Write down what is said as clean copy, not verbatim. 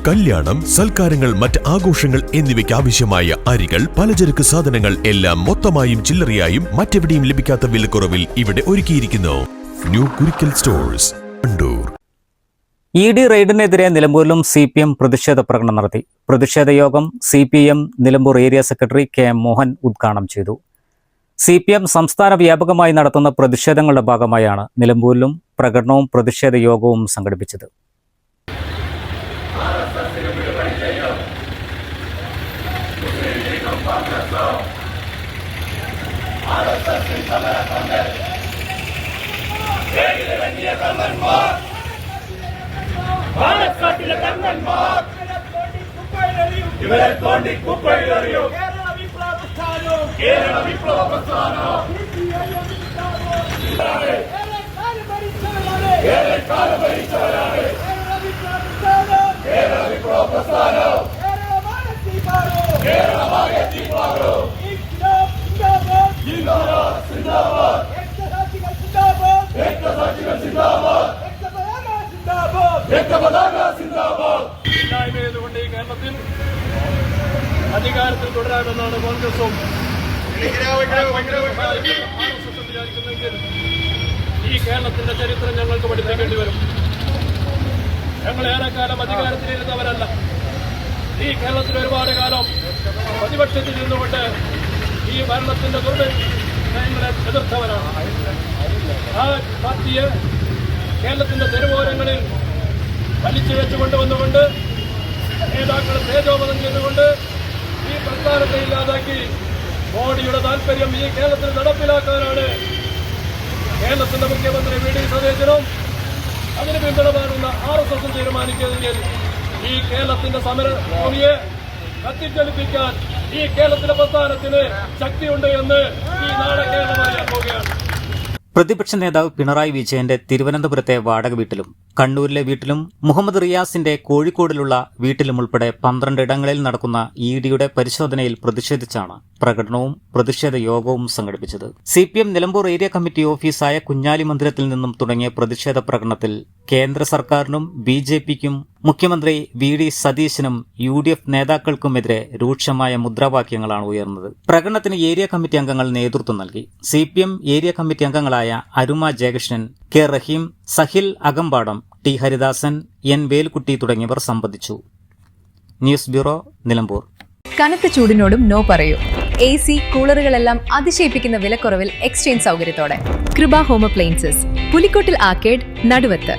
കല്യാണം, സൽക്കാരങ്ങൾ, മറ്റ് ആഘോഷങ്ങൾ എന്നിവയ്ക്ക് ആവശ്യമായ അരികൾ, പലചരക്ക് സാധനങ്ങൾ എല്ലാം മൊത്തമായും ചില്ലറയായും മറ്റെവിടെയും ലഭിക്കാത്ത വിലക്കുറവിൽ ഇവിടെ ഒരുക്കിയിരിക്കുന്നു. New Kurikkal stores, Wandoor. ED റെയ്ഡിനെതിരെ നിലമ്പൂരിലും CPM പ്രതിഷേധ പ്രകടനം നടത്തി. പ്രതിഷേധ യോഗം CPM Nilambur area secretary KM Mohan ഉദ്ഘാടനം ചെയ്തു. CPM സംസ്ഥാന വ്യാപകമായി നടത്തുന്ന പ്രതിഷേധങ്ങളുടെ ഭാഗമായാണ് നിലമ്പൂരിലും പ്രകടനവും പ്രതിഷേധ യോഗവും സംഘടിപ്പിച്ചത്. ഇവരെ തോണ്ടി കുപ്പയിലെറിയും കേരള വിപ്ലവ പ്രസ്ഥാനം ഏറെക്കാലം ഭരിച്ചവരാണ് കേരള വിപ്ലവ പ്രസ്ഥാനം കേരളമാകെ തീപാറോ സിന്ദാബാദ് രക്തസാക്ഷികൾ സിന്ദാബാദ് രക്തപതാക സിന്ദാബാദ്. ഇല്ലായ്മ ഈ കേരളത്തിൽ അധികാരത്തിൽ തുടരാമെന്നാണ് കോൺഗ്രസും വിചാരിക്കുന്നെങ്കിൽ ഈ കേരളത്തിന്റെ ചരിത്രം ഞങ്ങൾക്ക് പഠിപ്പിക്കേണ്ടി വരും. ഞങ്ങൾ ഏറെക്കാലം അധികാരത്തിലിരുന്നവരല്ല. ഈ കേരളത്തിൽ ഒരുപാട് കാലം പ്രതിപക്ഷത്തിൽ നിന്നുകൊണ്ട് ഈ ഭരണത്തിന്റെ ദുർനയങ്ങളെ എതിർത്തവരാണ്. ആ പാർട്ടിയെ കേരളത്തിന്റെ തെരുവോരങ്ങളിൽ വലിച്ചു വെച്ച് കൊണ്ടുവന്നുകൊണ്ട് നേതാക്കൾ തേജോവധം ചെയ്തുകൊണ്ട് ഈ പ്രസ്ഥാനത്തെ ഇല്ലാതാക്കി മോഡിയുടെ താൽപര്യം ഈ കേരളത്തിൽ നടപ്പിലാക്കാനാണ് കേരളത്തിന്റെ മുഖ്യമന്ത്രി VD സതീശനും അതിന് പിന്തുണ നൽകുന്ന RSS തീരുമാനിക്കുന്നതെങ്കിൽ ഈ കേരളത്തിന്റെ സമരഭൂമിയെ കത്തിച്ചലിപ്പിക്കാൻ ഈ കേരളത്തിലെ പ്രസ്ഥാനത്തിന് ശക്തിയുണ്ട് എന്ന് ഈ നാളെ കേരളം അറിയാൻ പോവുകയാണ്. പ്രതിപക്ഷ നേതാവ് പിണറായി വിജയന്റെ തിരുവനന്തപുരത്തെ വാടക വീട്ടിലും കണ്ണൂരിലെ വീട്ടിലും മുഹമ്മദ് റിയാസിന്റെ കോഴിക്കോടിലുള്ള വീട്ടിലും ഉൾപ്പെടെ 12 ഇടങ്ങളിൽ നടക്കുന്ന EDയുടെ പരിശോധനയിൽ പ്രതിഷേധിച്ചാണ് പ്രകടനവും പ്രതിഷേധ യോഗവും സംഘടിപ്പിച്ചത്. CPM നിലമ്പൂർ ഏരിയ കമ്മിറ്റി ഓഫീസായ കുഞ്ഞാലി മന്ദിരത്തിൽ നിന്നും തുടങ്ങിയ പ്രതിഷേധ പ്രകടനത്തിൽ കേന്ദ്ര സർക്കാരിനും BJPക്കും മുഖ്യമന്ത്രി VD സതീശനും UDF നേതാക്കൾക്കുമെതിരെ രൂക്ഷമായ മുദ്രാവാക്യങ്ങളാണ് ഉയർന്നത്. പ്രകടനത്തിന് ഏരിയ കമ്മിറ്റി അംഗങ്ങൾ നേതൃത്വം നൽകി. CPM ഏരിയ കമ്മിറ്റി അംഗങ്ങളായ അരുമ ജയകൃഷ്ണൻ, K റഹീം, സഹിൽ അകമ്പാടം, T ഹരിദാസൻ, N വേലുക്കുട്ടി തുടങ്ങിയവർ സംബന്ധിച്ചു. News bureau, Nilambur. കനത്ത ചൂടിനോടും നോ പറയൂ. AC, കൂളറുകളെല്ലാം അതിശയിപ്പിക്കുന്ന വിലക്കുറവിൽ എക്സ്ചേഞ്ച് സൗകര്യത്തോടെ. കൃപ ഹോം അപ്ലയൻസസ്, പുലിക്കോട്ടിൽ ആർക്കേഡ്, നടുവത്ത്.